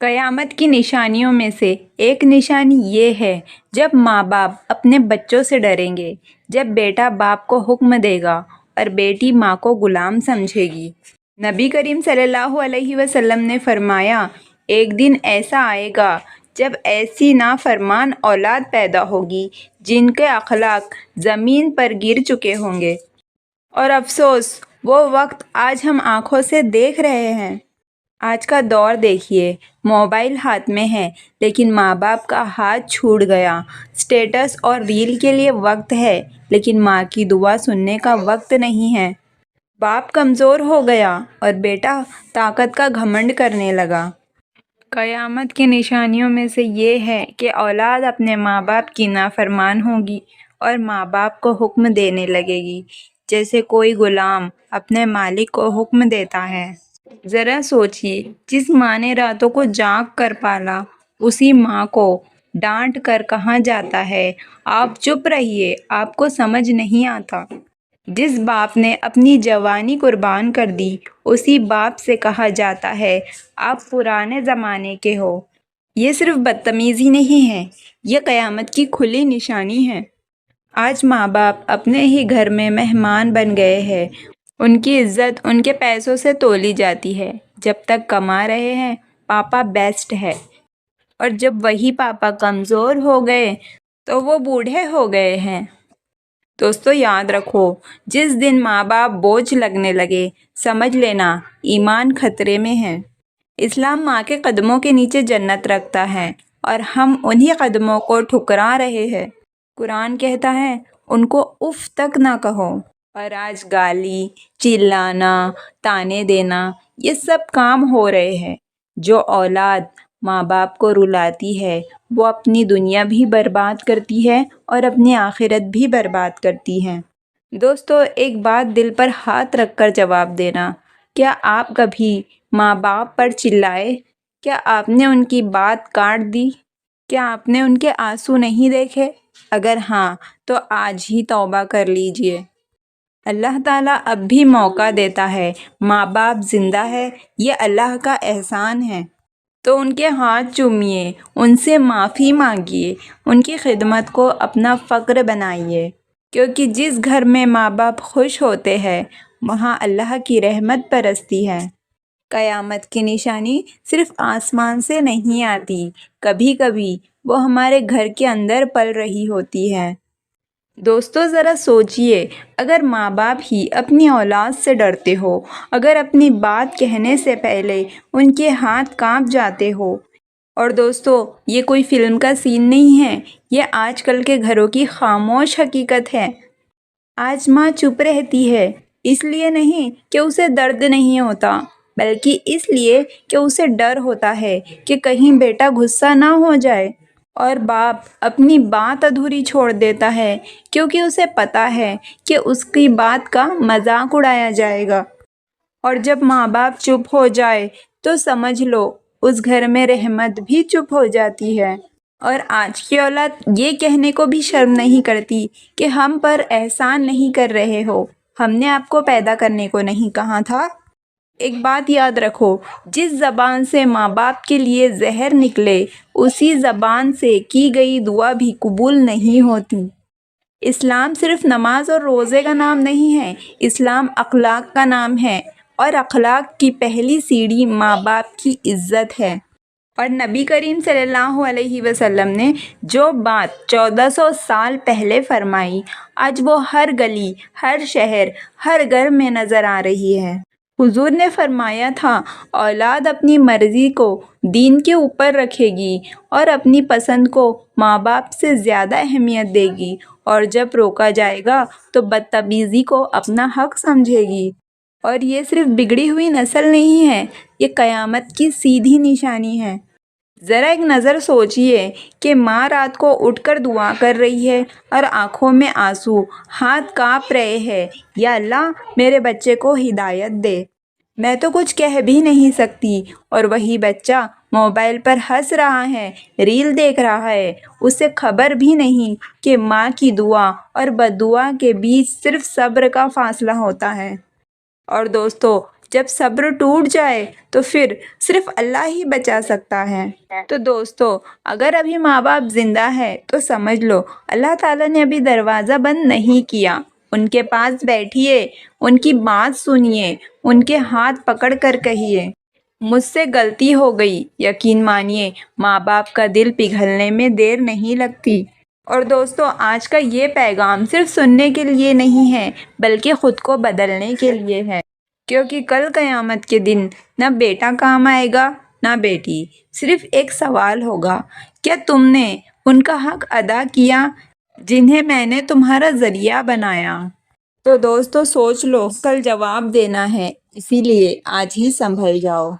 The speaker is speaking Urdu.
قیامت کی نشانیوں میں سے ایک نشانی یہ ہے جب ماں باپ اپنے بچوں سے ڈریں گے، جب بیٹا باپ کو حکم دے گا اور بیٹی ماں کو غلام سمجھے گی۔ نبی کریم صلی اللہ علیہ وسلم نے فرمایا، ایک دن ایسا آئے گا جب ایسی نافرمان اولاد پیدا ہوگی جن کے اخلاق زمین پر گر چکے ہوں گے، اور افسوس وہ وقت آج ہم آنکھوں سے دیکھ رہے ہیں۔ آج کا دور دیکھیے، موبائل ہاتھ میں ہے لیکن ماں باپ کا ہاتھ چھوٹ گیا۔ سٹیٹس اور ریل کے لیے وقت ہے لیکن ماں کی دعا سننے کا وقت نہیں ہے۔ باپ کمزور ہو گیا اور بیٹا طاقت کا گھمنڈ کرنے لگا۔ قیامت کی نشانیوں میں سے یہ ہے کہ اولاد اپنے ماں باپ کی نافرمان ہوگی اور ماں باپ کو حکم دینے لگے گی جیسے کوئی غلام اپنے مالک کو حکم دیتا ہے۔ ذرا سوچیے، جس ماں نے راتوں کو جاگ کر پالا، اسی ماں کو ڈانٹ کر کہا جاتا ہے آپ چپ رہیے، آپ کو سمجھ نہیں آتا۔ جس باپ نے اپنی جوانی قربان کر دی، اسی باپ سے کہا جاتا ہے آپ پرانے زمانے کے ہو۔ یہ صرف بدتمیزی نہیں ہے، یہ قیامت کی کھلی نشانی ہے۔ آج ماں باپ اپنے ہی گھر میں مہمان بن گئے ہیں۔ ان کی عزت ان کے پیسوں سے تولی جاتی ہے۔ جب تک کما رہے ہیں پاپا بیسٹ ہے، اور جب وہی پاپا کمزور ہو گئے تو وہ بوڑھے ہو گئے ہیں۔ دوستو یاد رکھو، جس دن ماں باپ بوجھ لگنے لگے، سمجھ لینا ایمان خطرے میں ہے۔ اسلام ماں کے قدموں کے نیچے جنت رکھتا ہے اور ہم انہی قدموں کو ٹھکرا رہے ہیں۔ قرآن کہتا ہے ان کو اف تک نہ کہو، اور آج گالی، چلانا، تانے دینا، یہ سب کام ہو رہے ہیں۔ جو اولاد ماں باپ کو رلاتی ہے وہ اپنی دنیا بھی برباد کرتی ہے اور اپنی آخرت بھی برباد کرتی ہے۔ دوستو ایک بات دل پر ہاتھ رکھ کر جواب دینا، کیا آپ کبھی ماں باپ پر چلائے؟ کیا آپ نے ان کی بات کاٹ دی؟ کیا آپ نے ان کے آنسو نہیں دیکھے؟ اگر ہاں تو آج ہی توبہ کر لیجئے۔ اللہ تعالیٰ اب بھی موقع دیتا ہے۔ ماں باپ زندہ ہے، یہ اللہ کا احسان ہے، تو ان کے ہاتھ چومیے، ان سے معافی مانگیے، ان کی خدمت کو اپنا فخر بنائیے، کیونکہ جس گھر میں ماں باپ خوش ہوتے ہیں وہاں اللہ کی رحمت برستی ہے۔ قیامت کی نشانی صرف آسمان سے نہیں آتی، کبھی کبھی وہ ہمارے گھر کے اندر پل رہی ہوتی ہے۔ دوستو ذرا سوچئے، اگر ماں باپ ہی اپنی اولاد سے ڈرتے ہو، اگر اپنی بات کہنے سے پہلے ان کے ہاتھ کانپ جاتے ہو، اور دوستو یہ کوئی فلم کا سین نہیں ہے، یہ آج کل کے گھروں کی خاموش حقیقت ہے۔ آج ماں چپ رہتی ہے، اس لیے نہیں کہ اسے درد نہیں ہوتا، بلکہ اس لیے کہ اسے ڈر ہوتا ہے کہ کہیں بیٹا غصہ نہ ہو جائے، اور باپ اپنی بات ادھوری چھوڑ دیتا ہے کیونکہ اسے پتا ہے کہ اس کی بات کا مذاق اڑایا جائے گا۔ اور جب ماں باپ چپ ہو جائے تو سمجھ لو اس گھر میں رحمت بھی چپ ہو جاتی ہے۔ اور آج کی اولاد یہ کہنے کو بھی شرم نہیں کرتی کہ ہم پر احسان نہیں کر رہے ہو، ہم نے آپ کو پیدا کرنے کو نہیں کہا تھا۔ ایک بات یاد رکھو، جس زبان سے ماں باپ کے لیے زہر نکلے اسی زبان سے کی گئی دعا بھی قبول نہیں ہوتی۔ اسلام صرف نماز اور روزے کا نام نہیں ہے، اسلام اخلاق کا نام ہے، اور اخلاق کی پہلی سیڑھی ماں باپ کی عزت ہے۔ اور نبی کریم صلی اللہ علیہ وسلم نے جو بات 1400 سال پہلے فرمائی، آج وہ ہر گلی، ہر شہر، ہر گھر میں نظر آ رہی ہے۔ حضور نے فرمایا تھا، اولاد اپنی مرضی کو دین کے اوپر رکھے گی اور اپنی پسند کو ماں باپ سے زیادہ اہمیت دے گی، اور جب روکا جائے گا تو بدتمیزی کو اپنا حق سمجھے گی۔ اور یہ صرف بگڑی ہوئی نسل نہیں ہے، یہ قیامت کی سیدھی نشانی ہے۔ ذرا ایک نظر سوچئے کہ ماں رات کو اٹھ کر دعا کر رہی ہے اور آنکھوں میں آنسو، ہاتھ کانپ رہے ہیں، یا اللہ میرے بچے کو ہدایت دے، میں تو کچھ کہہ بھی نہیں سکتی، اور وہی بچہ موبائل پر ہنس رہا ہے، ریل دیکھ رہا ہے، اسے خبر بھی نہیں کہ ماں کی دعا اور بد دعا کے بیچ صرف صبر کا فاصلہ ہوتا ہے۔ اور دوستو جب صبر ٹوٹ جائے تو پھر صرف اللہ ہی بچا سکتا ہے۔ تو دوستو، اگر ابھی ماں باپ زندہ ہے تو سمجھ لو اللہ تعالیٰ نے ابھی دروازہ بند نہیں کیا۔ ان کے پاس بیٹھیے، ان کی بات سنیے، ان کے ہاتھ پکڑ کر کہیے مجھ سے غلطی ہو گئی۔ یقین مانیے ماں باپ کا دل پگھلنے میں دیر نہیں لگتی۔ اور دوستو، آج کا یہ پیغام صرف سننے کے لیے نہیں ہے بلکہ خود کو بدلنے کے لیے ہے، کیونکہ کل قیامت کے دن نہ بیٹا کام آئے گا نہ بیٹی۔ صرف ایک سوال ہوگا، کیا تم نے ان کا حق ادا کیا جنہیں میں نے تمہارا ذریعہ بنایا؟ تو دوستو سوچ لو، کل جواب دینا ہے، اسی لیے آج ہی سنبھل جاؤ۔